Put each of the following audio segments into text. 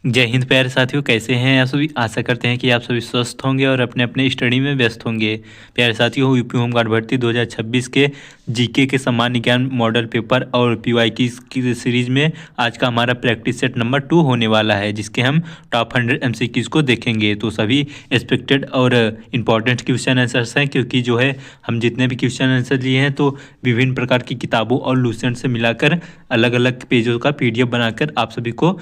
जय हिंद प्यारे साथियों, कैसे हैं आप सभी। आशा करते हैं कि आप सभी स्वस्थ होंगे और अपने अपने स्टडी में व्यस्त होंगे। प्यारे साथियों, यूपी होमगार्ड भर्ती 2026 के जीके के सामान्य ज्ञान मॉडल पेपर और पीवाई की सीरीज में आज का हमारा प्रैक्टिस सेट नंबर 2 होने वाला है, जिसके हम टॉप 100 एमसीक्यूज को देखेंगे। तो सभी एक्सपेक्टेड और इम्पॉर्टेंट क्वेश्चन आंसर्स हैं, क्योंकि जो है हम जितने भी क्वेश्चन आंसर लिए हैं तो विभिन्न प्रकार की किताबों और लूसेंट से मिलाकर अलग अलग पेजों का पीडीएफ बनाकर आप सभी को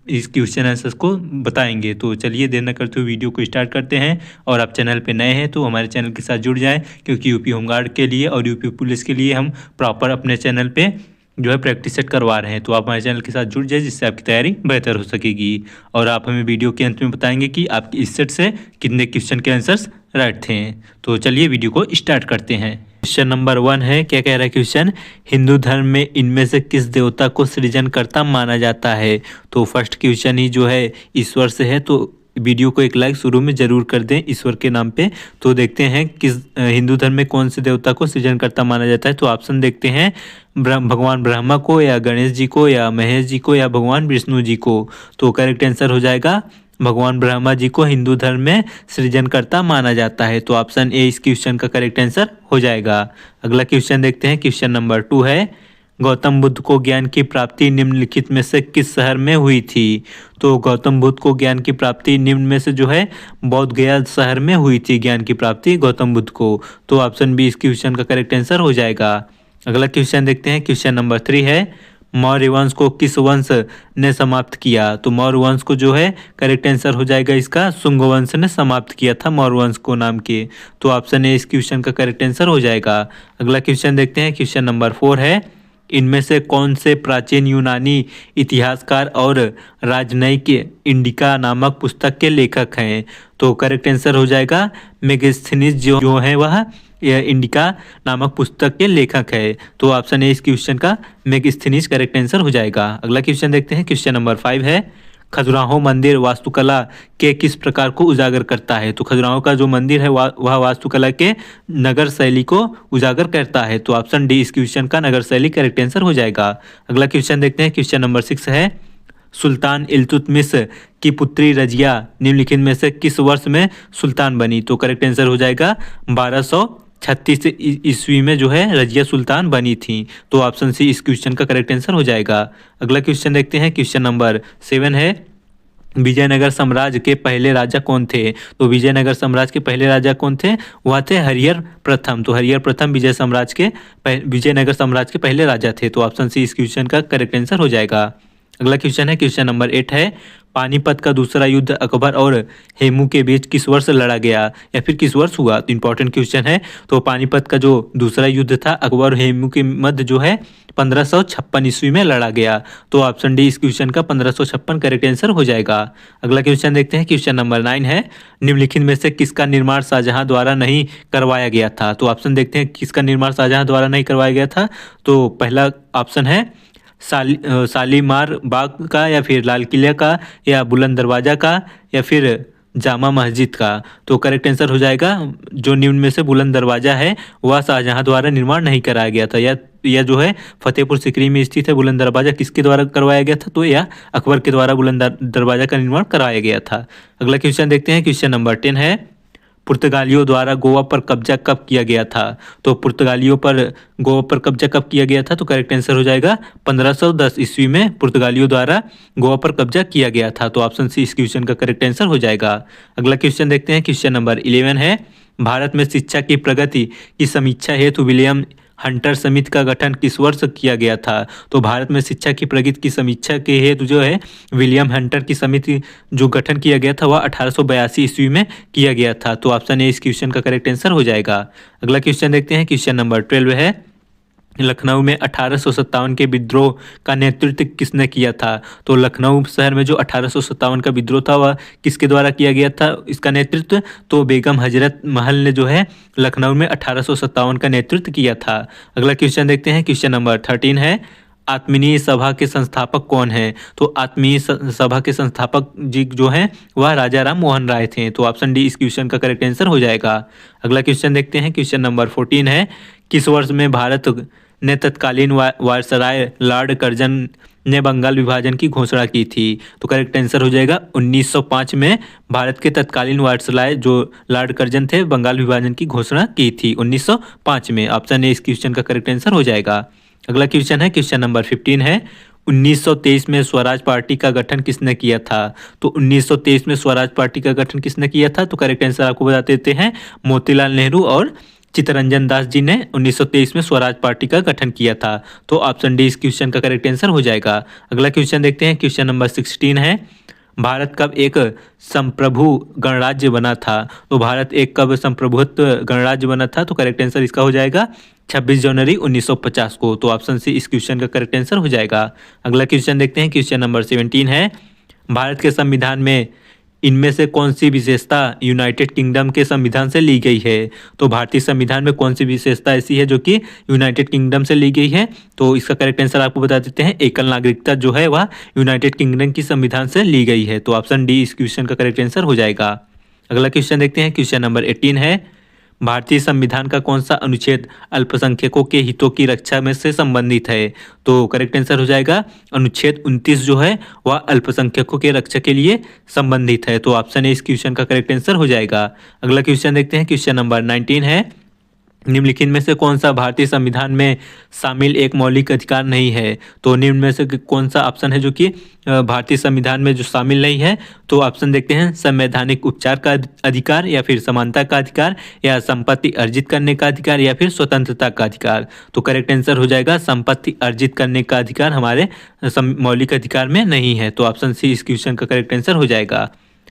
इस क्वेश्चन आंसर्स को बताएंगे। तो चलिए देर न करते हुए वीडियो को स्टार्ट करते हैं। और आप चैनल पे नए हैं तो हमारे चैनल के साथ जुड़ जाएं, क्योंकि यूपी होमगार्ड के लिए और यूपी पुलिस के लिए हम प्रॉपर अपने चैनल पे जो है प्रैक्टिस सेट करवा रहे हैं। तो आप हमारे चैनल के साथ जुड़ जाए, जिससे आपकी तैयारी बेहतर हो सकेगी। और आप हमें वीडियो के अंत में बताएंगे कि आपकी इस सेट से कितने क्वेश्चन के आंसर्स राइट थे। तो चलिए वीडियो को स्टार्ट करते हैं। क्वेश्चन नंबर 1 है, क्या कह रहा है क्वेश्चन, हिंदू धर्म में इनमें से किस देवता को सृजनकर्ता माना जाता है। तो फर्स्ट क्वेश्चन ही जो है ईश्वर से है, तो वीडियो को एक लाइक शुरू में जरूर कर दें ईश्वर के नाम पे। तो देखते हैं किस हिंदू धर्म में कौन से देवता को सृजनकर्ता माना जाता है। तो ऑप्शन देखते हैं, भगवान ब्रह्मा को, या गणेश जी को, या महेश जी को, या भगवान विष्णु जी को। तो करेक्ट आंसर हो जाएगा भगवान ब्रह्मा जी को हिंदू धर्म में सृजनकर्ता माना जाता है। तो ऑप्शन ए इस क्वेश्चन का करेक्ट आंसर हो जाएगा। अगला क्वेश्चन देखते हैं। क्वेश्चन नंबर 2 है, गौतम बुद्ध को ज्ञान की प्राप्ति निम्नलिखित में से किस शहर में हुई थी। तो गौतम बुद्ध को ज्ञान की प्राप्ति निम्न में से जो है बोध गया शहर में हुई थी ज्ञान की प्राप्ति गौतम बुद्ध को। तो ऑप्शन बी इस क्वेश्चन का करेक्ट आंसर हो जाएगा। अगला क्वेश्चन देखते हैं। क्वेश्चन नंबर 3 है, मौर्य वंश को किस वंश ने समाप्त किया। तो मौर्य वंश को जो है करेक्ट आंसर हो जाएगा इसका शुंग वंश ने समाप्त किया था मौर्य वंश को नाम के। तो ऑप्शन ए इस क्वेश्चन का करेक्ट आंसर हो जाएगा। अगला क्वेश्चन देखते हैं। क्वेश्चन नंबर 4 है, इनमें से कौन से प्राचीन यूनानी इतिहासकार और राजनयिक इंडिका नामक पुस्तक के लेखक हैं। तो करेक्ट आंसर हो जाएगा मेगास्थनीज जो है वह इंडिका नामक पुस्तक के लेखक है। तो ऑप्शन ए इस क्वेश्चन का मेगास्थनीज करेक्ट आंसर हो जाएगा। अगला क्वेश्चन देखते हैं। क्वेश्चन नंबर 5 है, खजुराहो मंदिर वास्तुकला के किस प्रकार को उजागर करता है। तो खजुराहो का जो मंदिर है वह वास्तुकला के नगर शैली को उजागर करता है। तो ऑप्शन डी इस क्वेश्चन का नगर शैली करेक्ट आंसर हो जाएगा। अगला क्वेश्चन देखते हैं। क्वेश्चन नंबर 6 है, सुल्तान इल्तुतमिश की पुत्री रजिया निम्नलिखित में से किस वर्ष में सुल्तान बनी। तो करेक्ट आंसर हो जाएगा 1236 ईस्वी में जो है रजिया सुल्तान बनी थी। तो ऑप्शन सी इस क्वेश्चन का करेक्ट आंसर हो जाएगा। अगला क्वेश्चन देखते हैं। क्वेश्चन नंबर 7 है, विजयनगर साम्राज्य के पहले राजा कौन थे। तो विजयनगर साम्राज्य के पहले राजा कौन थे, वह थे हरिहर प्रथम। तो हरिहर प्रथम विजयनगर साम्राज्य के पहले राजा थे। तो ऑप्शन सी इस क्वेश्चन का करेक्ट आंसर हो जाएगा। अगला क्वेश्चन है। क्वेश्चन नंबर 8 है, पानीपत का दूसरा युद्ध अकबर और हेमू के बीच किस वर्ष लड़ा गया या फिर किस वर्ष हुआ। तो इंपॉर्टेंट क्वेश्चन है। तो पानीपत का जो दूसरा युद्ध था अकबर और हेमू के मध्य जो है 1556 ईस्वी में लड़ा गया। तो ऑप्शन डी इस क्वेश्चन का 1556 करेक्ट आंसर हो जाएगा। अगला क्वेश्चन देखते हैं। क्वेश्चन नंबर 9 है, निम्नलिखित में से किसका निर्माण शाहजहां द्वारा नहीं करवाया गया था। तो ऑप्शन देखते हैं, किसका निर्माण शाहजहां द्वारा नहीं करवाया गया था। तो पहला ऑप्शन है शालीमार बाग का, या फिर लाल किले का, या बुलंद दरवाजा का, या फिर जामा मस्जिद का। तो करेक्ट आंसर हो जाएगा जो निम्न में से बुलंद दरवाजा है वह शाहजहां द्वारा निर्माण नहीं कराया गया था। या जो है फतेहपुर सिकरी में स्थित है बुलंद दरवाजा, किसके द्वारा करवाया गया था। तो यह अकबर के द्वारा बुलंद दरवाजा का निर्माण कराया गया था। अगला क्वेश्चन देखते हैं। क्वेश्चन नंबर 10 है, पुर्तगालियों द्वारा गोवा पर कब्जा कब किया गया था। तो पुर्तगालियों पर गोवा पर कब्जा कब किया गया था। तो करेक्ट आंसर हो जाएगा 1510 ईस्वी में पुर्तगालियों द्वारा गोवा पर कब्जा किया गया था। तो ऑप्शन सी इस क्वेश्चन का करेक्ट आंसर हो जाएगा। अगला क्वेश्चन देखते हैं। क्वेश्चन नंबर 11 है, भारत में शिक्षा की प्रगति की समीक्षा हेतु विलियम हंटर समिति का गठन किस वर्ष किया गया था। तो भारत में शिक्षा की प्रगति की समीक्षा के हेतु जो है विलियम हंटर की समिति जो गठन किया गया था वह 1882 ईस्वी में किया गया था। तो ऑप्शन ए इस क्वेश्चन का करेक्ट आंसर हो जाएगा। अगला क्वेश्चन देखते हैं। क्वेश्चन नंबर 12 है, लखनऊ में 1857 के विद्रोह का नेतृत्व किसने किया था। तो लखनऊ शहर में जो 1857 का विद्रोह था वह किसके द्वारा किया गया था इसका नेतृत्व। तो बेगम हजरत महल ने जो है लखनऊ में 1857 का नेतृत्व किया था। अगला क्वेश्चन देखते हैं। क्वेश्चन नंबर 13 है, आत्मीय सभा के संस्थापक कौन है। तो आत्मीय सभा के संस्थापक जी जो हैं वह राजा राम मोहन राय थे। तो ऑप्शन डी इस क्वेश्चन का करेक्ट आंसर हो जाएगा। अगला क्वेश्चन देखते हैं। क्वेश्चन नंबर 14 है, किस वर्ष में भारत ने तत्कालीन वायसराय लॉर्ड कर्जन ने बंगाल विभाजन की घोषणा की थी? तो करेक्ट आंसर हो जाएगा 1905 में भारत के तत्कालीन वायसराय जो लॉर्ड कर्जन थे बंगाल विभाजन की घोषणा की थी 1905 में। ऑप्शन ए इस क्वेश्चन का करेक्ट आंसर हो जाएगा। अगला क्वेश्चन है क्वेश्चन नंबर 15 है 1923 में स्वराज पार्टी का गठन किसने किया था? तो 1923 में स्वराज पार्टी का गठन किसने किया था? तो करेक्ट आंसर आपको बता देते हैं मोतीलाल नेहरू और चित्तरंजन दास जी ने 1923 में स्वराज पार्टी का गठन किया था। तो ऑप्शन डी इस क्वेश्चन का करेक्ट आंसर हो जाएगा। अगला क्वेश्चन देखते हैं क्वेश्चन नंबर 16 है भारत कब एक संप्रभु गणराज्य बना था? तो भारत एक कब संप्रभुत्व गणराज्य बना था? तो करेक्ट आंसर इसका हो जाएगा 26 जनवरी 1950 को। तो ऑप्शन सी इस क्वेश्चन का करेक्ट आंसर हो जाएगा। अगला क्वेश्चन देखते हैं क्वेश्चन नंबर 17 है भारत के संविधान में इनमें से कौन सी विशेषता यूनाइटेड किंगडम के संविधान से ली गई है? तो भारतीय संविधान में कौन सी विशेषता ऐसी है जो कि यूनाइटेड किंगडम से ली गई है? तो इसका करेक्ट आंसर आपको बता देते हैं एकल नागरिकता जो है वह यूनाइटेड किंगडम की संविधान से ली गई है। तो ऑप्शन डी इस क्वेश्चन का करेक्ट आंसर हो जाएगा। अगला क्वेश्चन देखते हैं क्वेश्चन नंबर 18 है भारतीय संविधान का कौन सा अनुच्छेद अल्पसंख्यकों के हितों की रक्षा में से संबंधित है? तो करेक्ट आंसर हो जाएगा अनुच्छेद 29 जो है वह अल्पसंख्यकों के रक्षा के लिए संबंधित है। तो ऑप्शन ए इस क्वेश्चन का करेक्ट आंसर हो जाएगा। अगला क्वेश्चन देखते हैं क्वेश्चन नंबर 19 है निम्नलिखित में से कौन सा भारतीय संविधान में शामिल एक मौलिक अधिकार नहीं है? तो निम्न में से कौन सा ऑप्शन है जो कि भारतीय संविधान में जो शामिल नहीं है? तो ऑप्शन देखते हैं संवैधानिक उपचार का अधिकार या फिर समानता का अधिकार या संपत्ति अर्जित करने का अधिकार या फिर स्वतंत्रता का अधिकार। तो करेक्ट आंसर हो जाएगा संपत्ति अर्जित करने का अधिकार हमारे मौलिक अधिकार में नहीं है। तो ऑप्शन सी इस क्वेश्चन का करेक्ट आंसर हो जाएगा।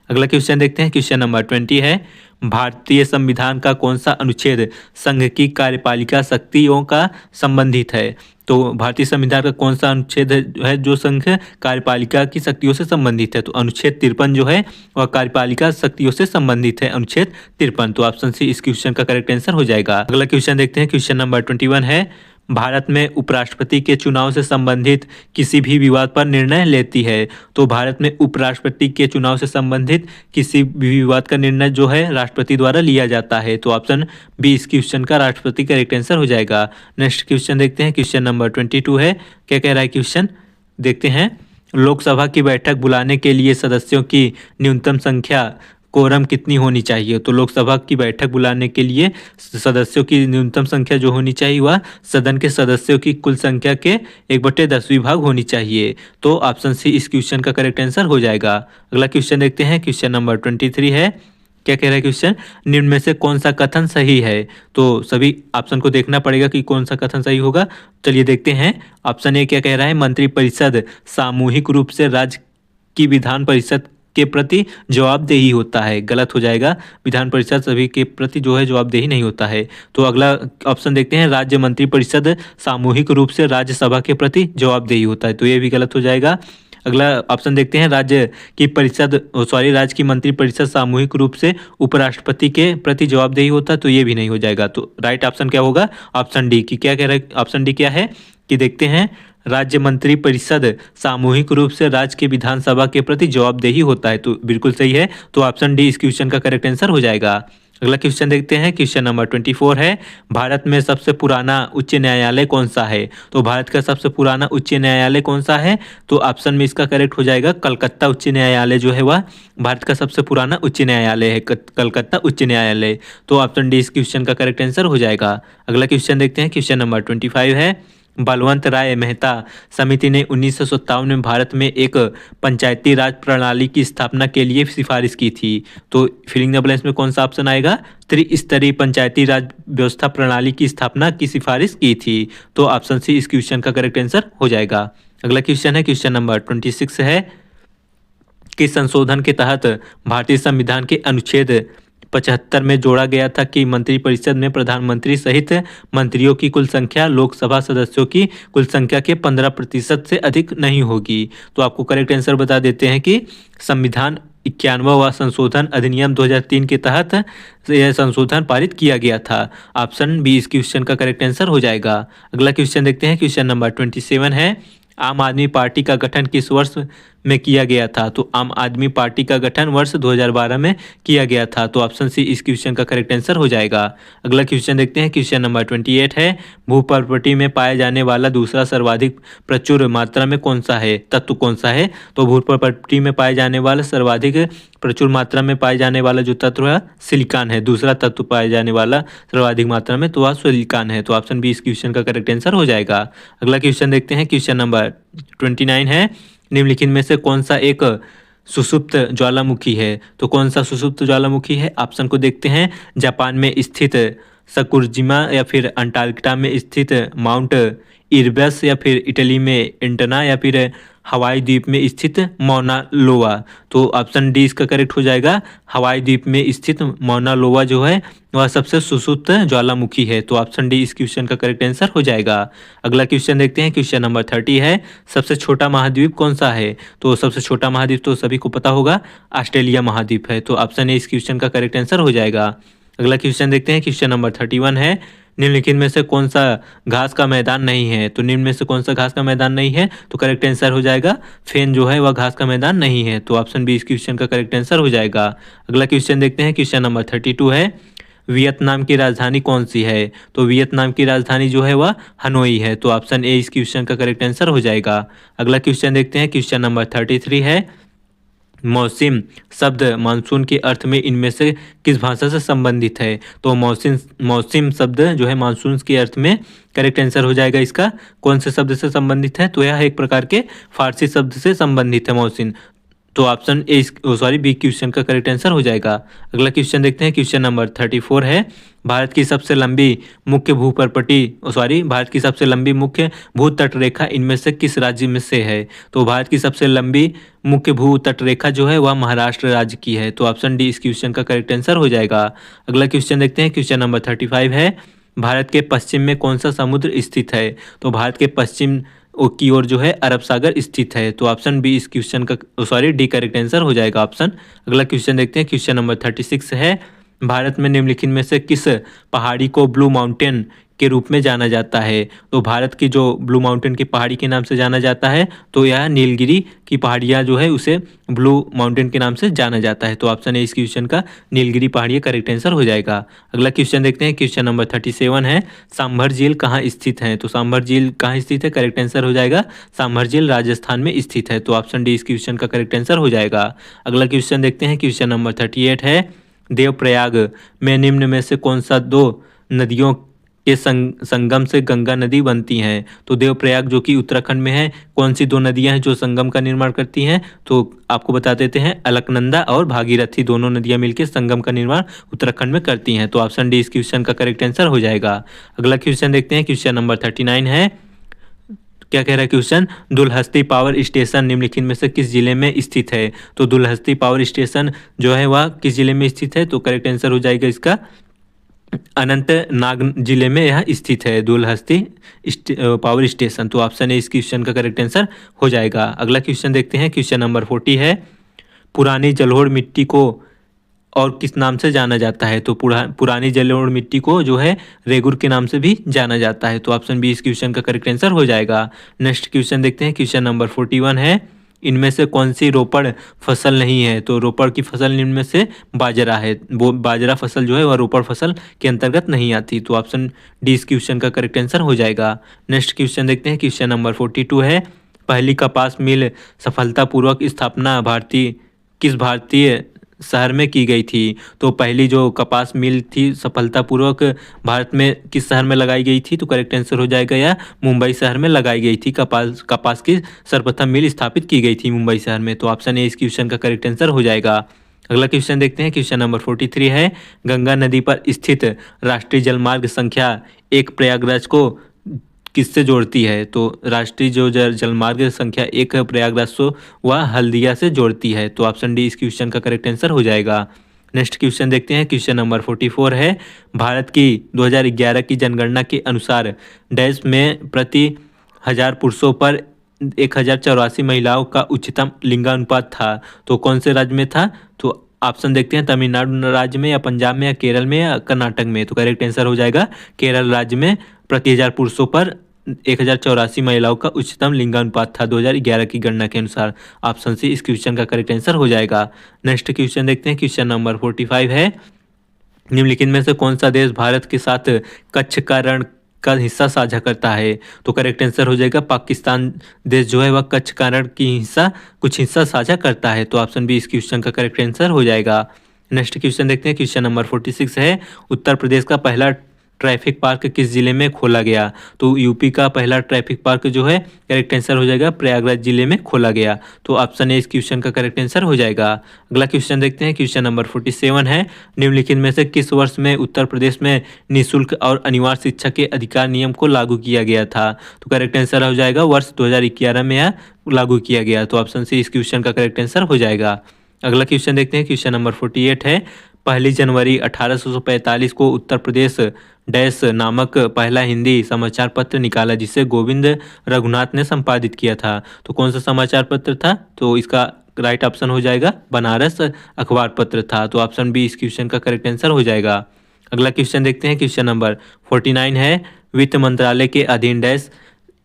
अगला क्वेश्चन देखते हैं क्वेश्चन नंबर 20 है भारतीय संविधान का कौन सा अनुच्छेद संघ की कार्यपालिका शक्तियों का संबंधित है? तो भारतीय संविधान का कौन सा अनुच्छेद है जो संघ कार्यपालिका की शक्तियों से संबंधित है? तो अनुच्छेद 53 जो है वह कार्यपालिका शक्तियों से संबंधित है, अनुच्छेद 53। तो ऑप्शन सी इस क्वेश्चन का करेक्ट आंसर हो जाएगा। अगला क्वेश्चन देखते हैं क्वेश्चन नंबर 21 है भारत में उपराष्ट्रपति के चुनाव से संबंधित किसी भी विवाद पर निर्णय लेती है? तो भारत में उपराष्ट्रपति के चुनाव से संबंधित किसी भी विवाद का निर्णय जो है राष्ट्रपति द्वारा लिया जाता है। तो ऑप्शन बी इस क्वेश्चन का राष्ट्रपति करेक्ट आंसर हो जाएगा। नेक्स्ट क्वेश्चन देखते हैं क्वेश्चन नंबर 22 है क्या कह रहा है क्वेश्चन देखते हैं लोकसभा की बैठक बुलाने के लिए सदस्यों की न्यूनतम संख्या कोरम कितनी होनी चाहिए? तो लोकसभा की बैठक बुलाने के लिए सदस्यों की न्यूनतम संख्या जो होनी चाहिए वह सदन के सदस्यों की कुल संख्या के 1/10 भाग होनी चाहिए। तो ऑप्शन सी इस क्वेश्चन का करेक्ट आंसर हो जाएगा। अगला क्वेश्चन देखते हैं क्वेश्चन नंबर 23 है क्या कह रहा है क्वेश्चन निम्न में से कौन सा कथन सही है? तो सभी ऑप्शन को देखना पड़ेगा कि कौन सा कथन सही होगा। चलिए देखते हैं। ऑप्शन ए क्या कह रहा है मंत्रिपरिषद सामूहिक रूप से राज्य की विधान परिषद के प्रति जवाबदेही होता है। गलत हो जाएगा, विधान परिषद सभी के प्रति जो है जवाबदेही नहीं होता है। तो अगला ऑप्शन देखते हैं राज्य मंत्रिपरिषद सामूहिक रूप से राज्यसभा के प्रति जवाबदेही होता है। तो ये भी गलत हो जाएगा। अगला ऑप्शन देखते हैं राज्य की मंत्रिपरिषद सामूहिक रूप से उपराष्ट्रपति के प्रति जवाबदेही होता है। तो ये भी नहीं हो जाएगा। तो राइट ऑप्शन क्या होगा ऑप्शन डी की क्या कह रहा है ऑप्शन डी क्या है कि देखते हैं राज्य मंत्री परिषद सामूहिक रूप से राज्य के विधानसभा के प्रति जवाबदेही होता है। तो बिल्कुल सही है। तो ऑप्शन डी इस क्वेश्चन का करेक्ट आंसर हो जाएगा। अगला क्वेश्चन देखते हैं क्वेश्चन नंबर 24 है भारत में सबसे पुराना उच्च न्यायालय कौन सा है? तो भारत का सबसे पुराना उच्च न्यायालय कौन सा है? तो ऑप्शन में इसका करेक्ट हो जाएगा कलकत्ता उच्च न्यायालय जो है वह भारत का सबसे पुराना उच्च न्यायालय है, कलकत्ता उच्च न्यायालय। तो ऑप्शन डी इस क्वेश्चन का करेक्ट आंसर हो जाएगा। अगला क्वेश्चन देखते हैं क्वेश्चन नंबर 25 है बलवंत राय मेहता समिति ने 1957 में भारत में एक पंचायती राज प्रणाली की स्थापना के लिए सिफारिश की थी। तो फिलिंग द ब्लैंक्स में कौन सा ऑप्शन आएगा त्रिस्तरीय पंचायती राज व्यवस्था प्रणाली की स्थापना की सिफारिश की थी। तो ऑप्शन सी इस क्वेश्चन का करेक्ट आंसर हो जाएगा। अगला क्वेश्चन है क्वेश्चन नंबर 26 है कि संशोधन के तहत भारतीय संविधान के अनुच्छेद 75 में जोड़ा गया था कि मंत्रिपरिषद में प्रधानमंत्री सहित मंत्रियों की कुल संख्या लोकसभा सदस्यों की कुल संख्या के 15% से अधिक नहीं होगी। तो आपको करेक्ट आंसर बता देते हैं कि संविधान 91वां संशोधन अधिनियम 2003 के तहत यह संशोधन पारित किया गया था। ऑप्शन बी इस क्वेश्चन का करेक्ट आंसर हो जाएगा। अगला क्वेश्चन देखते हैं क्वेश्चन नंबर 27 है आम आदमी पार्टी का गठन किस वर्ष में किया गया था? तो आम आदमी पार्टी का गठन वर्ष 2012 में किया गया था। तो ऑप्शन सी इस क्वेश्चन का करेक्ट आंसर हो जाएगा। अगला क्वेश्चन देखते हैं, क्वेश्चन नंबर 28 है, भू प्रॉपर्टी में पाया जाने वाला दूसरा सर्वाधिक प्रचुर मात्रा में कौन सा है, तत्व कौन सा है? तो भू प्रॉपर्टी में पाए जाने वाला सर्वाधिक प्रचुर मात्रा में पाए जाने वाला जो तत्व है सिलिकॉन है। दूसरा तत्व पाए जाने वाला सर्वाधिक मात्रा में तो वह सिलिकॉन है। तो ऑप्शन बी इस क्वेश्चन का करेक्ट आंसर हो जाएगा। अगला क्वेश्चन देखते हैं, क्वेश्चन नंबर 29 है, निम्नलिखित में से कौन सा एक सुषुप्त ज्वालामुखी है? तो कौन सा सुषुप्त ज्वालामुखी है? ऑप्शन को देखते हैं, जापान में स्थित सकुरजिमा, या फिर अंटार्कटिका में स्थित माउंट इरबस, या फिर इटली में एंटना, या फिर हवाई द्वीप में स्थित मौना लोवा। तो ऑप्शन डी इसका करेक्ट हो जाएगा। हवाई द्वीप में स्थित मौना लोवा जो है वह सबसे सुषुप्त ज्वालामुखी है। तो ऑप्शन डी इस क्वेश्चन का करेक्ट आंसर हो जाएगा। अगला क्वेश्चन देखते हैं, क्वेश्चन नंबर 30 है, सबसे छोटा महाद्वीप कौन सा है? तो सबसे छोटा महाद्वीप तो सभी को पता होगा, ऑस्ट्रेलिया महाद्वीप है। तो ऑप्शन ए इस क्वेश्चन का करेक्ट आंसर हो जाएगा। अगला क्वेश्चन देखते हैं, क्वेश्चन नंबर 31 है, निम्नलिखित में से कौन सा घास का मैदान नहीं है? तो निम्न में से कौन सा घास का मैदान नहीं है? तो करेक्ट आंसर हो जाएगा फेन जो है वह घास का मैदान नहीं है। तो ऑप्शन बी इस क्वेश्चन का करेक्ट आंसर हो जाएगा। अगला क्वेश्चन देखते हैं, क्वेश्चन नंबर 32 है, वियतनाम की राजधानी कौन सी है? तो वियतनाम की राजधानी जो है वह हनोई है। तो ऑप्शन ए इस क्वेश्चन का करेक्ट आंसर हो जाएगा। अगला क्वेश्चन देखते हैं, क्वेश्चन नंबर 33 है, मौसम शब्द मानसून के अर्थ में इनमें से किस भाषा से संबंधित है? तो मौसम शब्द जो है मानसून के अर्थ में करेक्ट आंसर हो जाएगा इसका कौन से शब्द से संबंधित है? तो यह एक प्रकार के फारसी शब्द से संबंधित है मौसम। तो ऑप्शन ए बी क्वेश्चन का करेक्ट आंसर हो जाएगा। अगला क्वेश्चन देखते हैं, क्वेश्चन नंबर 34 है, भारत की सबसे लंबी मुख्य भारत की सबसे लंबी मुख्य भू तट रेखा इनमें से किस राज्य में से है? तो भारत की सबसे लंबी मुख्य भू तट रेखा जो है वह महाराष्ट्र राज्य की है। तो ऑप्शन डी इस क्वेश्चन का करेक्ट आंसर हो जाएगा। अगला क्वेश्चन देखते हैं, क्वेश्चन नंबर 35 है, भारत के पश्चिम में कौन सा समुद्र स्थित है? तो भारत के पश्चिम की ओर जो है अरब सागर स्थित है। तो ऑप्शन बी इस क्वेश्चन का डी करेक्ट आंसर हो जाएगा ऑप्शन। अगला क्वेश्चन देखते हैं, क्वेश्चन नंबर 36 है, भारत में निम्नलिखित में से किस पहाड़ी को ब्लू माउंटेन के रूप में जाना जाता है? तो भारत की जो ब्लू माउंटेन की पहाड़ी के नाम से जाना जाता है तो यह नीलगिरी की पहाड़ियाँ जो है उसे ब्लू माउंटेन के नाम से जाना जाता है। तो ऑप्शन है इस क्वेश्चन का नीलगिरी पहाड़ियाँ करेक्ट आंसर हो जाएगा। अगला क्वेश्चन देखते हैं, क्वेश्चन नंबर 37 है, सांभर झील कहाँ स्थित है? तो सांभर झील कहाँ स्थित है? करेक्ट आंसर हो जाएगा सांभर झील राजस्थान में स्थित है। तो ऑप्शन डी इस क्वेश्चन का करेक्ट आंसर हो जाएगा। अगला क्वेश्चन देखते हैं, क्वेश्चन नंबर 38 है, देवप्रयाग में निम्न में से कौन सा दो नदियों के संगम से गंगा नदी बनती हैं? तो देवप्रयाग जो कि उत्तराखंड में है, कौन सी दो नदियां हैं जो संगम का निर्माण करती हैं? तो आपको बता देते हैं, अलकनंदा और भागीरथी दोनों नदियां मिलकर संगम का निर्माण उत्तराखंड में करती हैं। तो ऑप्शन डी इस क्वेश्चन का करेक्ट आंसर हो जाएगा। अगला क्वेश्चन देखते हैं, क्वेश्चन नंबर 39 है, क्या कह रहा है क्वेश्चन, दुलहस्ती पावर स्टेशन निम्नलिखित में से किस जिले में स्थित है? तो दुलहस्ती पावर स्टेशन जो है वह किस जिले में स्थित है? तो करेक्ट आंसर हो जाएगा इसका अनंतनाग जिले में यह स्थित है दुलहस्ती पावर स्टेशन। तो ऑप्शन है इस क्वेश्चन का करेक्ट आंसर हो जाएगा। अगला क्वेश्चन देखते हैं, क्वेश्चन नंबर 40 है, पुरानी जलोढ़ मिट्टी को और किस नाम से जाना जाता है? तो पुरानी जलोढ़ मिट्टी को जो है रेगुर के नाम से भी जाना जाता है। तो ऑप्शन बी इस क्वेश्चन का करेक्ट आंसर हो जाएगा। नेक्स्ट क्वेश्चन देखते हैं, क्वेश्चन नंबर 41 है, इनमें से कौन सी रोपड़ फसल नहीं है? तो रोपड़ की फसल इनमें से बाजरा है, वो बाजरा फसल जो है वह रोपड़ फसल के अंतर्गत नहीं आती। तो ऑप्शन डी इस क्वेश्चन का करेक्ट आंसर हो जाएगा। नेक्स्ट क्वेश्चन देखते हैं, क्वेश्चन नंबर 42 है, पहली कपास मिल सफलतापूर्वक स्थापना किस भारतीय शहर में की गई थी? तो पहली जो कपास मिल थी सफलतापूर्वक भारत में किस शहर में लगाई गई थी? तो करेक्ट आंसर हो जाएगा या मुंबई शहर में लगाई गई थी। कपास की सर्वप्रथम मिल स्थापित की गई थी मुंबई शहर में। तो ऑप्शन ए इस क्वेश्चन का करेक्ट आंसर हो जाएगा। अगला क्वेश्चन देखते हैं, क्वेश्चन नंबर 43 है, गंगा नदी पर स्थित राष्ट्रीय जलमार्ग संख्या 1 प्रयागराज को किससे जोड़ती है? तो राष्ट्रीय जो जलमार्ग संख्या 1 प्रयागराज को वह हल्दिया से जोड़ती है। तो ऑप्शन डी इस क्वेश्चन का करेक्ट आंसर हो जाएगा। नेक्स्ट क्वेश्चन देखते हैं, क्वेश्चन नंबर 44 है, भारत की 2011 की जनगणना के अनुसार डैश में प्रति 1000 पुरुषों पर 1084 महिलाओं का उच्चतम लिंगानुपात था। तो कौन से राज्य में था? तो ऑप्शन देखते हैं, तमिलनाडु राज्य में, या पंजाब में, या केरल में, या कर्नाटक में। तो करेक्ट आंसर हो जाएगा केरल राज्य में प्रति 1000 पुरुषों पर 1084 महिलाओं का उच्चतम लिंगानुपात था 2011 की गणना के अनुसार। ऑप्शन सी इस क्वेश्चन का करेक्ट आंसर हो जाएगा। नेक्स्ट क्वेश्चन देखते हैं, क्वेश्चन नंबर 45 है, निम्नलिखित में से कौन सा देश भारत के साथ कच्छ का रण का हिस्सा साझा करता है? तो करेक्ट आंसर हो जाएगा पाकिस्तान देश जो है वह कच्छ का रण की कुछ हिस्सा साझा करता है। तो ऑप्शन बी इस क्वेश्चन का करेक्ट आंसर हो जाएगा। नेक्स्ट क्वेश्चन देखते हैं, क्वेश्चन नंबर 46 है, उत्तर प्रदेश का पहला ट्रैफिक पार्क किस जिले में खोला गया? तो यूपी का पहला ट्रैफिक पार्क जो है करेक्ट आंसर हो जाएगा प्रयागराज जिले में खोला गया। तो ऑप्शन ए इस क्वेश्चन का करेक्ट आंसर हो जाएगा। अगला क्वेश्चन देखते हैं, क्वेश्चन नंबर 47 है, निम्नलिखित में से किस वर्ष में उत्तर प्रदेश में निःशुल्क और अनिवार्य शिक्षा के अधिकार नियम को लागू किया गया था? तो करेक्ट आंसर हो जाएगा वर्ष 2011 में यह लागू किया गया। तो ऑप्शन सी इस क्वेश्चन का करेक्ट आंसर हो जाएगा। अगला क्वेश्चन देखते हैं, क्वेश्चन नंबर 48 है, 1 जनवरी 1845 को उत्तर प्रदेश डैश नामक पहला हिंदी समाचार पत्र निकाला जिसे गोविंद रघुनाथ ने संपादित किया था। तो कौन सा समाचार पत्र था? तो इसका राइट ऑप्शन हो जाएगा बनारस अखबार पत्र था। तो ऑप्शन बी इस क्वेश्चन का करेक्ट आंसर हो जाएगा। अगला क्वेश्चन देखते हैं, क्वेश्चन नंबर 49 है, वित्त मंत्रालय के अधीन डैश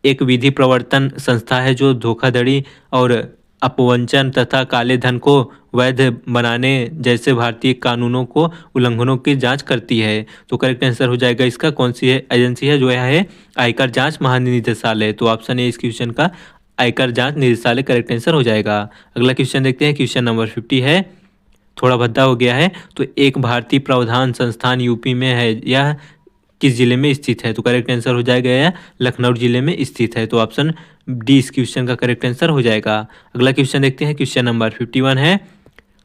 एक विधि प्रवर्तन संस्था है जो धोखाधड़ी और अपवंचन तथा काले धन को वैध बनाने जैसे भारतीय कानूनों को उल्लंघनों की जांच करती है। तो करेक्ट आंसर हो जाएगा इसका कौन सी है एजेंसी है जो यह है आयकर जांच महानिदेशालय। तो ऑप्शन ए इस क्वेश्चन का आयकर जांच निदेशालय करेक्ट आंसर हो जाएगा। अगला क्वेश्चन देखते हैं, क्वेश्चन नंबर 50 है, थोड़ा भद्दा हो गया है। तो एक भारतीय प्रावधान संस्थान यूपी में है, यह किस जिले में स्थित है? तो करेक्ट आंसर हो जाएगा यह लखनऊ जिले में स्थित है। तो ऑप्शन डी इस क्वेश्चन का करेक्ट आंसर हो जाएगा। अगला क्वेश्चन देखते हैं, क्वेश्चन नंबर 51 है,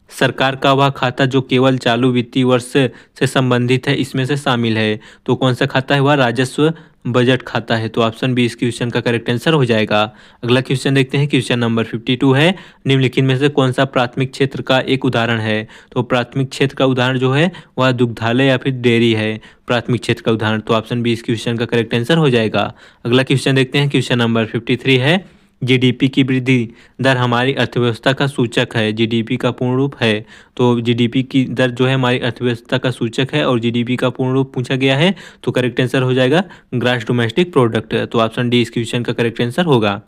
सरकार का वह खाता जो केवल चालू वित्तीय वर्ष से संबंधित है इसमें से शामिल है। तो कौन सा खाता है? वह राजस्व बजट खाता है। तो ऑप्शन बी इस क्वेश्चन का करेक्ट आंसर हो जाएगा। अगला क्वेश्चन देखते हैं, क्वेश्चन नंबर 52 है, निम्नलिखित में से कौन सा प्राथमिक क्षेत्र का एक उदाहरण है? तो प्राथमिक क्षेत्र का उदाहरण जो है वह दुग्धालय या फिर डेयरी है प्राथमिक क्षेत्र का उदाहरण। तो ऑप्शन बी इस क्वेश्चन का करेक्ट आंसर हो जाएगा। अगला क्वेश्चन देखते हैं, क्वेश्चन नंबर 53 है, जीडीपी की वृद्धि दर हमारी अर्थव्यवस्था का सूचक है, जीडीपी का पूर्ण रूप है। तो जीडीपी की दर जो है हमारी अर्थव्यवस्था का सूचक है और जीडीपी का पूर्ण रूप पूछा गया है। तो करेक्ट आंसर हो जाएगा ग्रॉस डोमेस्टिक प्रोडक्ट। तो ऑप्शन डी इस क्वेश्चन का करेक्ट आंसर होगा।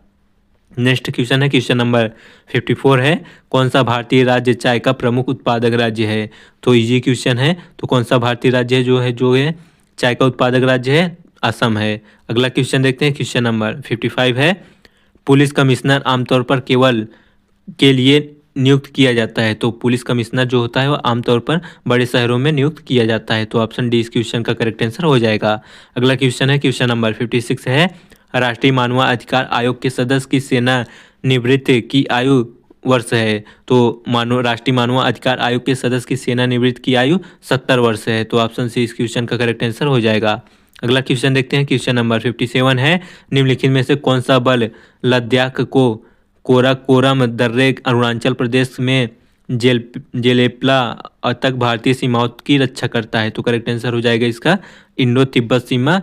नेक्स्ट क्वेश्चन है, क्वेश्चन नंबर 54 है, कौन सा भारतीय राज्य चाय का प्रमुख उत्पादक राज्य है? तो इजी क्वेश्चन है। तो कौन सा भारतीय राज्य है जो है चाय का उत्पादक राज्य है? असम है। अगला क्वेश्चन देखते हैं, क्वेश्चन नंबर 55 है, पुलिस कमिश्नर आमतौर पर केवल के लिए नियुक्त किया जाता है। तो पुलिस कमिश्नर जो होता है वह आमतौर पर बड़े शहरों में नियुक्त किया जाता है। तो ऑप्शन डी इस क्वेश्चन का करेक्ट आंसर हो जाएगा। अगला क्वेश्चन है, क्वेश्चन नंबर 56 है, राष्ट्रीय मानवाधिकार आयोग के सदस्य की सेना निवृत्ति की आयु वर्ष है। तो राष्ट्रीय मानवाधिकार आयोग के सदस्य की सेना निवृत्ति की आयु 70 वर्ष है। तो ऑप्शन सी इस क्वेश्चन का करेक्ट आंसर हो जाएगा। अगला क्वेश्चन देखते हैं, क्वेश्चन नंबर 57 है, निम्नलिखित में से कौन सा बल लद्दाख को कोराकोरम दर्रे अरुणाचल प्रदेश में जेलेपला तक भारतीय सीमाओं की रक्षा करता है? तो करेक्ट आंसर हो जाएगा इसका इंडो तिब्बत सीमा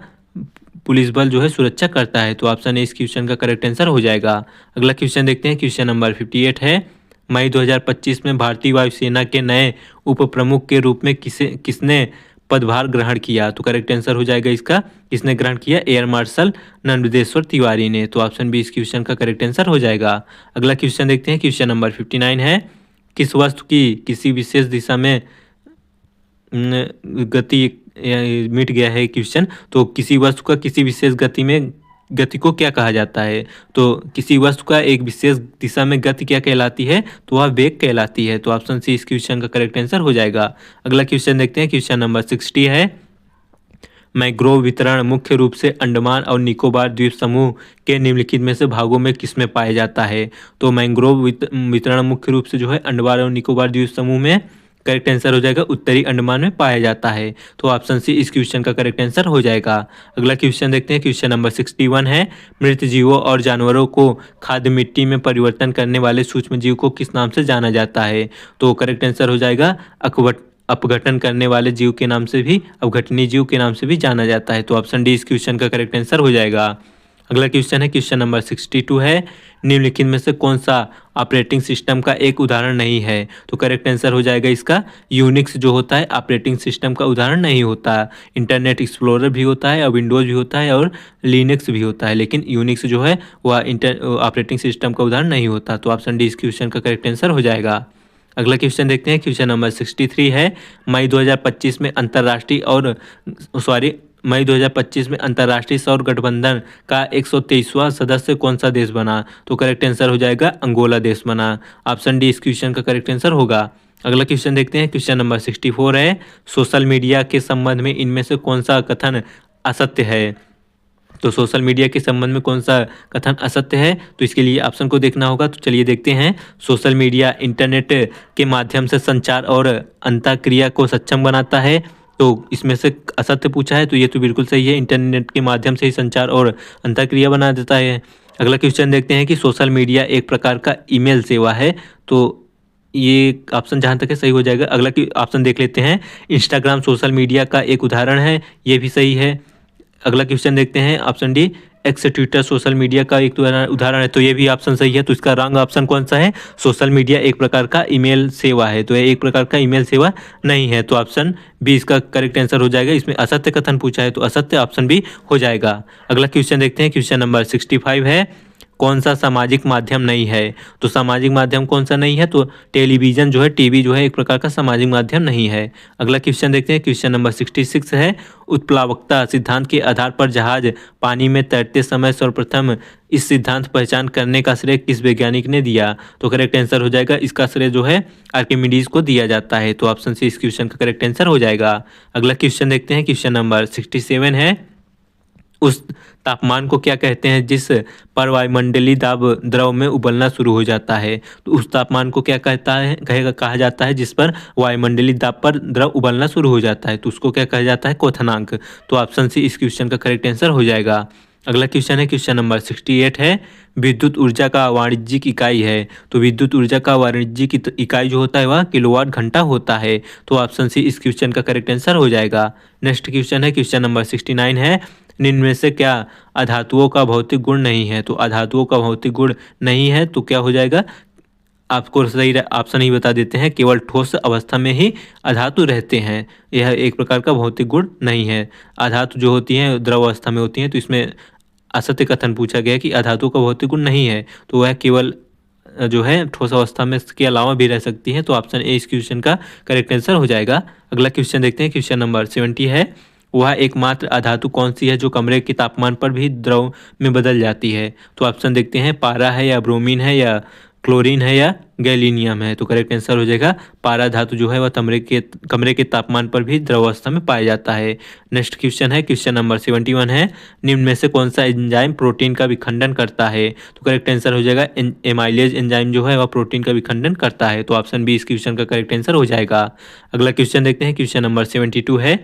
पुलिस बल जो है सुरक्षा करता है। तो ऑप्शन ए इस क्वेश्चन का करेक्ट आंसर हो जाएगा। अगला क्वेश्चन देखते हैं, क्वेश्चन नंबर 58 है, मई 2025 में भारतीय वायुसेना के नए उप प्रमुख के रूप में किसने पदभार ग्रहण किया? तो करेक्ट आंसर हो जाएगा इसका किसने ग्रहण किया? एयर मार्शल नंददेश्वर तिवारी ने। तो ऑप्शन बी इस क्वेश्चन का करेक्ट आंसर हो जाएगा। अगला क्वेश्चन देखते हैं, क्वेश्चन नंबर 59 है, किस वस्तु की किसी विशेष दिशा में गति मिट गया है क्वेश्चन। तो किसी वस्तु का किसी विशेष गति को क्या कहा जाता है? तो किसी वस्तु का एक विशेष दिशा में गति क्या कहलाती है? तो वह वेग कहलाती है। तो ऑप्शन सी इस क्वेश्चन का करेक्ट आंसर हो जाएगा। अगला क्वेश्चन देखते हैं, क्वेश्चन नंबर 60 है, मैंग्रोव वितरण मुख्य रूप से अंडमान और निकोबार द्वीप समूह के निम्नलिखित में से भागों में किसमें पाया जाता है? तो मैंग्रोव वितरण मुख्य रूप से जो है अंडमान और निकोबार द्वीप समूह में करेक्ट आंसर हो जाएगा उत्तरी अंडमान में पाया जाता है। तो ऑप्शन सी इस क्वेश्चन का करेक्ट आंसर हो जाएगा। अगला क्वेश्चन देखते हैं, क्वेश्चन नंबर 61 है, मृत जीवों और जानवरों को खाद्य मिट्टी में परिवर्तन करने वाले सूक्ष्म जीव को किस नाम से जाना जाता है? तो करेक्ट आंसर हो जाएगा अपघटन करने वाले जीव के नाम से भी, अपघटनीय जीव के नाम से भी जाना जाता है। तो ऑप्शन डी इस क्वेश्चन का करेक्ट आंसर हो जाएगा। अगला क्वेश्चन है क्वेश्चन नंबर 62 है, निम्नलिखित में से कौन सा ऑपरेटिंग सिस्टम का एक उदाहरण नहीं है? तो करेक्ट आंसर हो जाएगा इसका यूनिक्स जो होता है ऑपरेटिंग सिस्टम का उदाहरण नहीं होता। इंटरनेट एक्सप्लोरर भी होता है और विंडोज़ भी होता है और लिनक्स भी होता है, लेकिन यूनिक्स जो है वह ऑपरेटिंग सिस्टम का उदाहरण नहीं होता। तो ऑप्शन डी इस क्वेश्चन का करेक्ट आंसर हो जाएगा। अगला क्वेश्चन देखते हैं क्वेश्चन नंबर 63 है, मई 2025 में मई 2025 में अंतर्राष्ट्रीय सौर गठबंधन का 123वां सदस्य कौन सा देश बना? तो करेक्ट आंसर हो जाएगा अंगोला देश बना। ऑप्शन डी इस क्वेश्चन का करेक्ट आंसर होगा। अगला क्वेश्चन देखते हैं क्वेश्चन नंबर 64 है, सोशल मीडिया के संबंध में इनमें से कौन सा कथन असत्य है? तो सोशल मीडिया के संबंध में कौन सा कथन असत्य है? तो इसके लिए ऑप्शन को देखना होगा। तो चलिए देखते हैं। सोशल मीडिया इंटरनेट के माध्यम से संचार और अंतःक्रिया को सक्षम बनाता है, तो इसमें से असत्य पूछा है, तो ये तो बिल्कुल सही है, इंटरनेट के माध्यम से ही संचार और अंतःक्रिया बना देता है। अगला क्वेश्चन देखते हैं कि सोशल मीडिया एक प्रकार का ईमेल सेवा है, तो ये ऑप्शन जहाँ तक है सही हो जाएगा। अगला ऑप्शन देख लेते हैं, इंस्टाग्राम सोशल मीडिया का एक उदाहरण है, ये भी सही है। अगला क्वेश्चन देखते हैं option D, x Twitter social media का एक उदाहरण है, तो ये भी ऑप्शन सही है। तो इसका रॉन्ग ऑप्शन कौन सा है? सोशल मीडिया एक प्रकार का ईमेल सेवा है, तो ये एक प्रकार का ईमेल सेवा नहीं है। तो ऑप्शन बी इसका करेक्ट आंसर हो जाएगा। इसमें असत्य कथन पूछा है, तो असत्य ऑप्शन बी हो जाएगा। अगला क्वेश्चन देखते हैं क्वेश्चन नंबर 65 है, कौन सा सामाजिक माध्यम नहीं है? तो सामाजिक माध्यम कौन सा नहीं है? तो टेलीविज़न जो है, टीवी जो है एक प्रकार का सामाजिक माध्यम नहीं है। अगला क्वेश्चन देखते हैं क्वेश्चन नंबर 66 है, उत्प्लावकता सिद्धांत के आधार पर जहाज पानी में तैरते समय सर्वप्रथम इस सिद्धांत पहचान करने का श्रेय किस वैज्ञानिक ने दिया? तो करेक्ट आंसर हो जाएगा, इसका श्रेय जो है आर्किमिडीज को दिया जाता है। तो ऑप्शन सी इस क्वेश्चन का करेक्ट आंसर हो जाएगा। अगला क्वेश्चन देखते हैं क्वेश्चन नंबर 67 है, उस तापमान को क्या कहते हैं जिस पर वायुमंडलीय दाब द्रव में उबलना शुरू हो जाता है? तो उस तापमान को क्या कहा जाता है जिस पर वायुमंडलीय दाब पर द्रव उबलना शुरू हो जाता है? तो उसको क्या कहा जाता है? क्वथनांक। तो ऑप्शन सी इस क्वेश्चन का करेक्ट आंसर हो जाएगा। अगला क्वेश्चन है क्वेश्चन नंबर 68 है, विद्युत ऊर्जा का वाणिज्यिक इकाई है, तो विद्युत ऊर्जा का वाणिज्यिक इकाई जो होता है वह किलोवाट घंटा होता है। तो ऑप्शन सी इस क्वेश्चन का करेक्ट आंसर हो जाएगा। नेक्स्ट क्वेश्चन है क्वेश्चन नंबर 69 है, निम्न में से क्या अधातुओं का भौतिक गुण नहीं है? तो अधातुओं का भौतिक गुण नहीं है तो क्या हो जाएगा? आपको सही ऑप्शन ही बता देते हैं, केवल ठोस अवस्था में ही अधातु रहते हैं, यह एक प्रकार का भौतिक गुण नहीं है। अधातु जो होती हैं द्रव अवस्था में होती हैं, तो इसमें असत्य कथन पूछा गया कि अधातु का भौतिक गुण नहीं है, तो वह केवल जो है ठोस अवस्था में इसके अलावा भी रह सकती है। तो ऑप्शन ए इस क्वेश्चन का करेक्ट आंसर हो जाएगा। अगला क्वेश्चन देखते हैं क्वेश्चन नंबर 70 है, वह एकमात्र अधातु कौन सी है जो कमरे के तापमान पर भी द्रव में बदल जाती है? तो ऑप्शन देखते हैं, पारा है या ब्रोमीन है या क्लोरीन है या गैलीनियम है? तो करेक्ट आंसर हो जाएगा पारा धातु जो है वह कमरे के तापमान पर भी द्रव अवस्था में पाया जाता है। नेक्स्ट क्वेश्चन है क्वेश्चन नंबर 71 है, निम्न में से कौन सा एंजाइम प्रोटीन का विखंडन करता है? तो करेक्ट आंसर हो जाएगा एमाइलेज एंजाइम जो है वह प्रोटीन का विखंडन करता है। तो ऑप्शन बी इस क्वेश्चन का करेक्ट आंसर हो जाएगा। अगला क्वेश्चन देखते हैं क्वेश्चन नंबर 72 है,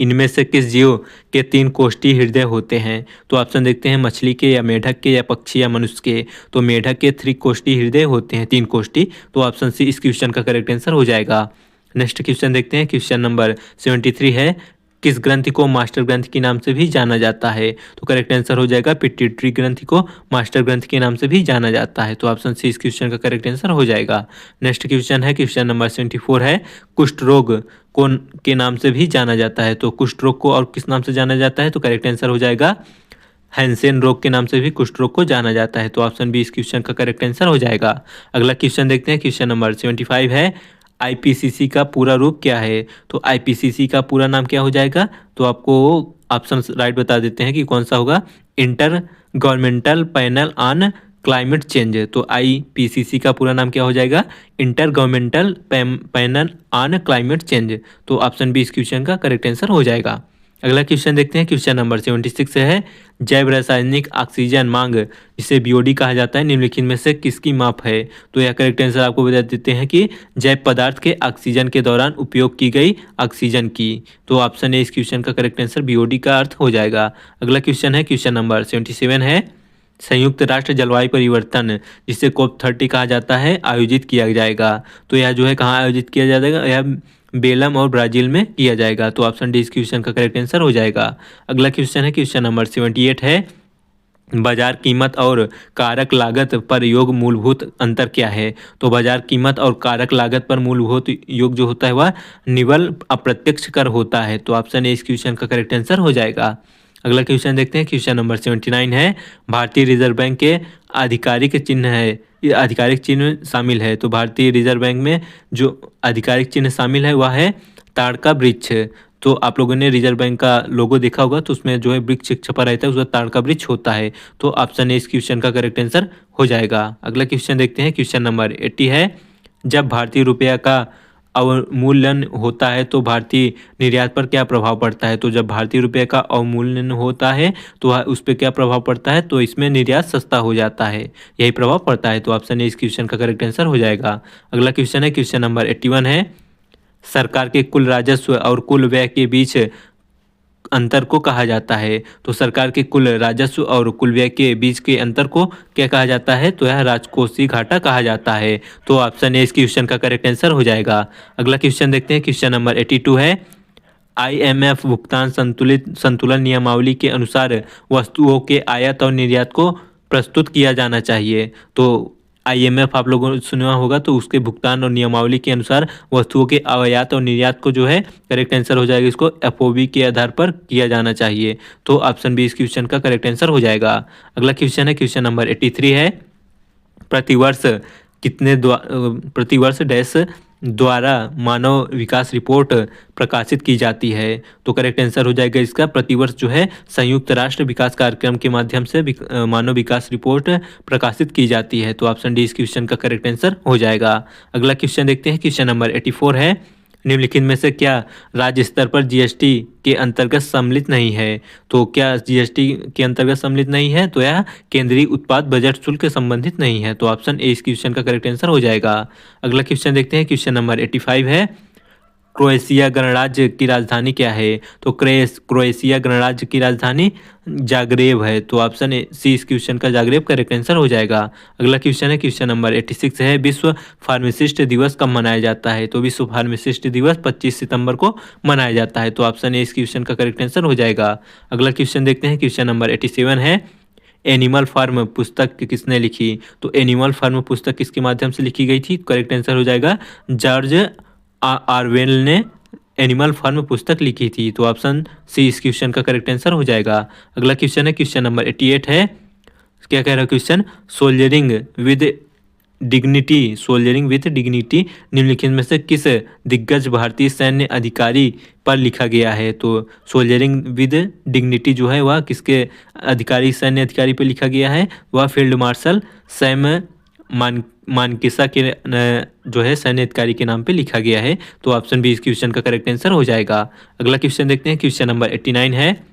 इनमें से किस जीव के 3 कोष्ठी हृदय होते हैं? तो ऑप्शन देखते हैं, मछली के या मेढक के या पक्षी या मनुष्य के? तो मेढक के 3 कोष्ठी हृदय होते हैं, 3 कोष्ठी। तो ऑप्शन सी इस क्वेश्चन का करेक्ट आंसर हो जाएगा। नेक्स्ट क्वेश्चन देखते हैं क्वेश्चन नंबर 73 है, किस ग्रंथि को मास्टर ग्रंथि के नाम से भी जाना जाता है? तो करेक्ट आंसर हो जाएगा पिट्यूटरी ग्रंथि को मास्टर ग्रंथि के नाम से भी जाना जाता है। तो ऑप्शन सी इस क्वेश्चन का करेक्ट आंसर हो जाएगा। नेक्स्ट क्वेश्चन है क्वेश्चन नंबर 74 है, कुष्ठ रोग कौन के नाम से भी जाना जाता है? तो कुष्ठ रोग को और किस नाम से जाना जाता है? तो करेक्ट आंसर हो जाएगा हैंसेन रोग के नाम से भी कुष्ठ रोग को जाना जाता है। तो ऑप्शन बी इस क्वेश्चन का करेक्ट आंसर हो जाएगा। अगला क्वेश्चन देखते हैं क्वेश्चन नंबर 75 है, आईपीसीसी का पूरा रूप क्या है? तो आईपीसीसी का पूरा नाम क्या हो जाएगा? तो आपको ऑप्शन राइट बता देते हैं कि कौन सा होगा, inter governmental panel on climate change. तो आईपीसीसी का पूरा नाम क्या हो जाएगा? Inter governmental panel on climate change. तो ऑप्शन बी इस क्वेश्चन का करेक्ट आंसर हो जाएगा। अगला क्वेश्चन देखते हैं क्वेश्चन नंबर 76 है, जैव रासायनिक ऑक्सीजन मांग जिसे बीओडी कहा जाता है निम्नलिखित में से किसकी माप है? तो यह करेक्ट आंसर आपको बता देते हैं कि जैव पदार्थ के ऑक्सीजन के दौरान उपयोग की गई ऑक्सीजन की। तो ऑप्शन ए इस क्वेश्चन का करेक्ट आंसर बीओडी का अर्थ हो जाएगा। अगला क्वेश्चन है क्वेश्चन नंबर 77 है, संयुक्त राष्ट्र जलवायु परिवर्तन जिसे COP30 कहा जाता है आयोजित किया जाएगा। तो यह जो है कहाँ आयोजित किया जाएगा? यह बेलम और ब्राज़ील में किया जाएगा। तो ऑप्शन डी इस क्वेश्चन का करेक्ट आंसर हो जाएगा। अगला क्वेश्चन है क्वेश्चन नंबर 78 है, बाजार कीमत और कारक लागत पर योग मूलभूत अंतर क्या है? तो बाजार कीमत और कारक लागत पर मूलभूत योग जो होता है वह निवल अप्रत्यक्ष कर होता है। तो ऑप्शन ए इस क्वेश्चन का करेक्ट आंसर हो जाएगा। अगला क्वेश्चन देखते हैं, क्वेश्चन नंबर 79 है, भारतीय रिजर्व बैंक के आधिकारिक चिन्ह है, ये आधिकारिक चिन्ह शामिल है। तो भारतीय रिजर्व बैंक में जो आधिकारिक चिन्ह शामिल है वह है ताड़ का वृक्ष। तो आप लोगों ने रिजर्व बैंक का लोगो देखा होगा, तो उसमें जो है वृक्ष छपा रहता है, उसका ताड़ का वृक्ष होता है। तो ऑप्शन ए इस क्वेश्चन का करेक्ट आंसर हो जाएगा। अगला क्वेश्चन देखते हैं, क्वेश्चन नंबर 80 है, जब भारतीय रुपया का अवमूल्यन होता है तो भारतीय निर्यात पर क्या प्रभाव पड़ता है? तो जब भारतीय रुपये का अवमूल्यन होता है तो उस पर क्या प्रभाव पड़ता है? तो इसमें निर्यात सस्ता हो जाता है, यही प्रभाव पड़ता है। तो ऑप्शन ए इस क्वेश्चन का करेक्ट आंसर हो जाएगा। अगला क्वेश्चन है, क्वेश्चन नंबर 81 है, सरकार के कुल राजस्व और कुल व्यय के बीच अंतर को कहा जाता है। तो सरकार के कुल राजस्व और कुल व्यय के बीच के अंतर को क्या कहा जाता है? तो यह राजकोषीय घाटा कहा जाता है। तो ऑप्शन ए इस क्वेश्चन का करेक्ट आंसर हो जाएगा। अगला क्वेश्चन देखते हैं, क्वेश्चन नंबर 82 है, आईएमएफ भुगतान संतुलन नियमावली के अनुसार वस्तुओं के आयात और निर्यात को प्रस्तुत किया जाना चाहिए। तो आईएमएफ आप लोगों ने सुना होगा, तो उसके भुगतान और नियमावली के अनुसार वस्तुओं के आयात और निर्यात को जो है करेक्ट आंसर हो जाएगा, इसको एफओबी के आधार पर किया जाना चाहिए। तो ऑप्शन बी इस क्वेश्चन का करेक्ट आंसर हो जाएगा। अगला क्वेश्चन है, क्वेश्चन नंबर 83 है, प्रतिवर्ष प्रतिवर्ष डैश द्वारा मानव विकास रिपोर्ट प्रकाशित की जाती है? तो करेक्ट आंसर हो जाएगा इसका, प्रतिवर्ष जो है संयुक्त राष्ट्र विकास कार्यक्रम के माध्यम से मानव विकास रिपोर्ट प्रकाशित की जाती है। तो ऑप्शन डी इस क्वेश्चन का करेक्ट आंसर हो जाएगा। अगला क्वेश्चन देखते हैं, क्वेश्चन नंबर 84 है, निम्नलिखित में से क्या राज्य स्तर पर जीएसटी के अंतर्गत सम्मिलित नहीं है? तो क्या जीएसटी के अंतर्गत सम्मिलित नहीं है? तो यह केंद्रीय उत्पाद बजट शुल्क संबंधित नहीं है। तो ऑप्शन ए इस क्वेश्चन का करेक्ट आंसर हो जाएगा। अगला क्वेश्चन देखते हैं, क्वेश्चन नंबर 85 है, क्रोएशिया गणराज्य की राजधानी क्या है? तो क्रोएशिया गणराज्य की राजधानी जागरेब है। तो ऑप्शन सी इस क्वेश्चन का जागरेब करेक्ट आंसर हो जाएगा। अगला क्वेश्चन है, क्वेश्चन नंबर 86 है, विश्व फार्मासिस्ट दिवस कब मनाया जाता है? तो विश्व फार्मासिस्ट दिवस 25 सितंबर को मनाया जाता है। तो ऑप्शन ए इस क्वेश्चन का करेक्ट आंसर हो जाएगा। अगला क्वेश्चन देखते हैं, क्वेश्चन नंबर 87 है, एनिमल फार्म पुस्तक किसने लिखी? तो एनिमल फार्म पुस्तक किसके माध्यम से लिखी गई थी? करेक्ट आंसर हो जाएगा, जॉर्ज ऑरवेल ने एनिमल फार्म पुस्तक लिखी थी। तो ऑप्शन सी इस क्वेश्चन का करेक्ट आंसर हो जाएगा। अगला क्वेश्चन है, क्वेश्चन नंबर 88 है, क्या कह रहा है क्वेश्चन, सोल्जरिंग विद डिग्निटी निम्नलिखित में से किस दिग्गज भारतीय सैन्य अधिकारी पर लिखा गया है? तो सोल्जरिंग विद डिग्निटी जो है वह किसके सैन्य अधिकारी पर लिखा गया है? वह फील्ड मार्शल सैम मानकिसा के जो है सैन्य अधिकारी के नाम पे लिखा गया है। तो ऑप्शन बी इस क्वेश्चन का करेक्ट आंसर हो जाएगा। अगला क्वेश्चन देखते हैं, क्वेश्चन नंबर 89 है,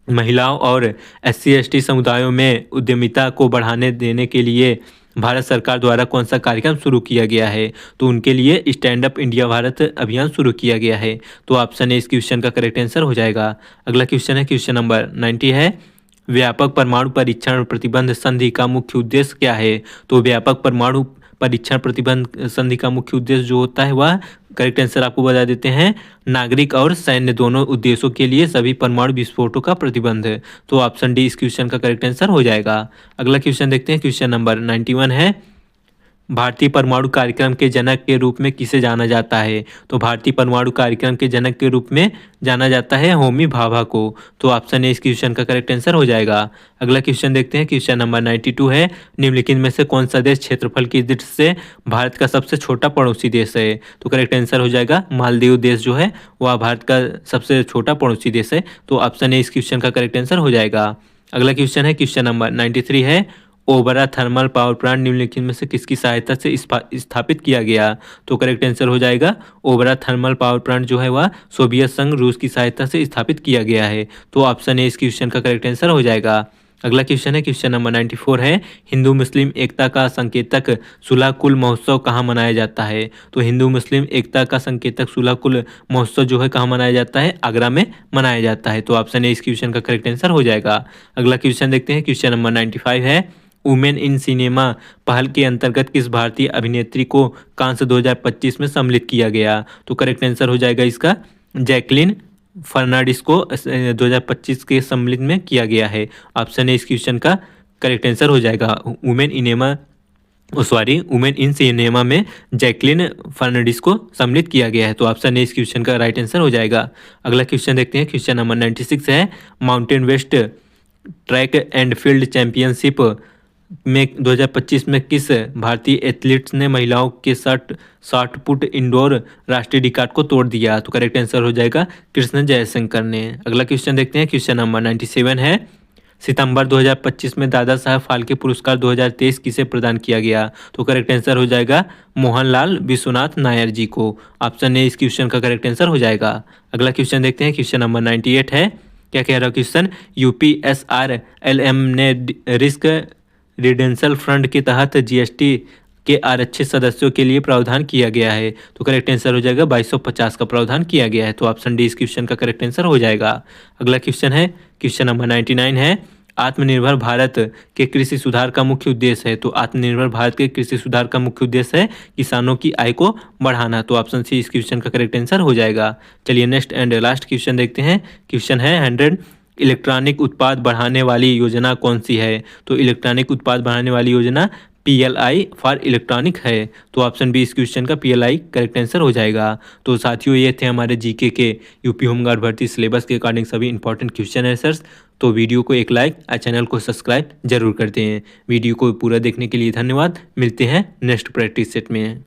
महिलाओं और SC/ST समुदायों में उद्यमिता को बढ़ाने देने के लिए भारत सरकार द्वारा कौन सा कार्यक्रम शुरू किया गया है? तो उनके लिए स्टैंड अप इंडिया भारत अभियान शुरू किया गया है। तो ऑप्शन ए इस क्वेश्चन का करेक्ट आंसर हो जाएगा। अगला क्वेश्चन है, क्वेश्चन नंबर 90 है, व्यापक परमाणु परीक्षण प्रतिबंध संधि का मुख्य उद्देश्य क्या है? तो व्यापक परमाणु परीक्षण प्रतिबंध संधि का मुख्य उद्देश्य जो होता है वह करेक्ट आंसर आपको बता देते हैं, नागरिक और सैन्य दोनों उद्देश्यों के लिए सभी परमाणु विस्फोटों का प्रतिबंध। तो ऑप्शन डी इस क्वेश्चन का करेक्ट आंसर हो जाएगा। अगला क्वेश्चन देखते हैं, क्वेश्चन नंबर 91 है, भारतीय परमाणु कार्यक्रम के जनक के रूप में किसे जाना जाता है? तो भारतीय परमाणु कार्यक्रम के जनक के रूप में जाना जाता है होमी भाभा को। तो ऑप्शन ए इस क्वेश्चन का करेक्ट आंसर हो जाएगा। अगला क्वेश्चन देखते हैं, क्वेश्चन नंबर 92 है, निम्नलिखित में से कौन सा देश क्षेत्रफल की दृष्टि से भारत का सबसे छोटा पड़ोसी देश है? तो करेक्ट आंसर हो जाएगा, मालदीव देश जो है वह भारत का सबसे छोटा पड़ोसी देश है। तो ऑप्शन ए इस क्वेश्चन का करेक्ट आंसर हो जाएगा। अगला क्वेश्चन है, क्वेश्चन नंबर 93 है, ओबरा थर्मल पावर प्लांट निम्नलिखित में से किसकी सहायता से स्थापित किया गया? तो करेक्ट आंसर हो जाएगा, ओबरा थर्मल पावर प्लांट जो है वह सोवियत संघ रूस की सहायता से स्थापित किया गया है। तो ऑप्शन ए इस क्वेश्चन का करेक्ट आंसर हो जाएगा। अगला क्वेश्चन है, क्वेश्चन नंबर 94 है, हिंदू मुस्लिम एकता का संकेतक सुलह कुल महोत्सव कहाँ मनाया जाता है? तो हिंदू मुस्लिम एकता का संकेतक सुलह कुल महोत्सव जो है कहाँ मनाया जाता है? आगरा में मनाया जाता है। तो ऑप्शन ए इस क्वेश्चन का करेक्ट आंसर हो जाएगा। अगला क्वेश्चन देखते हैं, क्वेश्चन नंबर 95 है, वुमेन इन सिनेमा पहल के अंतर्गत किस भारतीय अभिनेत्री को कांस 2025 में सम्मिलित किया गया? तो करेक्ट आंसर हो जाएगा इसका, जैकलिन फर्नांडिस को 2025 के सम्मिलित में किया गया है। ऑप्शन है इस क्वेश्चन का करेक्ट आंसर हो जाएगा वुमेन इन सिनेमा में जैकलिन फर्नांडिस को सम्मिलित किया गया है। तो ऑप्शन ए इस क्वेश्चन का राइट आंसर हो जाएगा। अगला क्वेश्चन देखते हैं, क्वेश्चन नंबर 96 है, mountain west track and field championship में 2025 में किस भारतीय एथलीट्स ने महिलाओं के 60 फुट इंडोर राष्ट्रीय रिकॉर्ड को तोड़ दिया? तो करेक्ट आंसर हो जाएगा कृष्ण जयशंकर ने। अगला क्वेश्चन देखते हैं, क्वेश्चन नंबर 97 है, सितंबर 2025 में दादा साहब फाल्के पुरस्कार 2023 किसे प्रदान किया गया? तो करेक्ट आंसर हो जाएगा मोहनलाल विश्वनाथ नायर जी को। ऑप्शन ए इस क्वेश्चन का करेक्ट आंसर हो जाएगा। अगला क्वेश्चन देखते हैं, क्वेश्चन नंबर 98 है, क्या कह रहा है क्वेश्चन, यूपीएसआरएलएम ने रिस्क रिडेंशल फंड के तहत जीएसटी के आरक्षित सदस्यों के लिए प्रावधान किया गया है? तो करेक्ट आंसर हो जाएगा 2250 का प्रावधान किया गया है। तो ऑप्शन डी इस क्वेश्चन का करेक्ट आंसर हो जाएगा। अगला क्वेश्चन है, क्वेश्चन नंबर 99 है, आत्मनिर्भर भारत के कृषि सुधार का मुख्य उद्देश्य है? तो आत्मनिर्भर भारत के कृषि सुधार का मुख्य उद्देश्य है किसानों की आय को बढ़ाना। तो ऑप्शन सी इस क्वेश्चन का करेक्ट आंसर हो जाएगा। चलिए नेक्स्ट एंड लास्ट क्वेश्चन देखते हैं। क्वेश्चन है 100 इलेक्ट्रॉनिक उत्पाद बढ़ाने वाली योजना कौन सी है? तो इलेक्ट्रॉनिक उत्पाद बढ़ाने वाली योजना PLI फॉर इलेक्ट्रॉनिक है। तो ऑप्शन बी इस क्वेश्चन का PLI करेक्ट आंसर हो जाएगा। तो साथियों ये थे हमारे जीके के यूपी होमगार्ड भर्ती सिलेबस के अकॉर्डिंग सभी इंपॉर्टेंट क्वेश्चन आंसर्स। तो वीडियो को एक लाइक और चैनल को सब्सक्राइब जरूर करते हैं। वीडियो को पूरा देखने के लिए धन्यवाद। मिलते हैं नेक्स्ट प्रैक्टिस सेट में।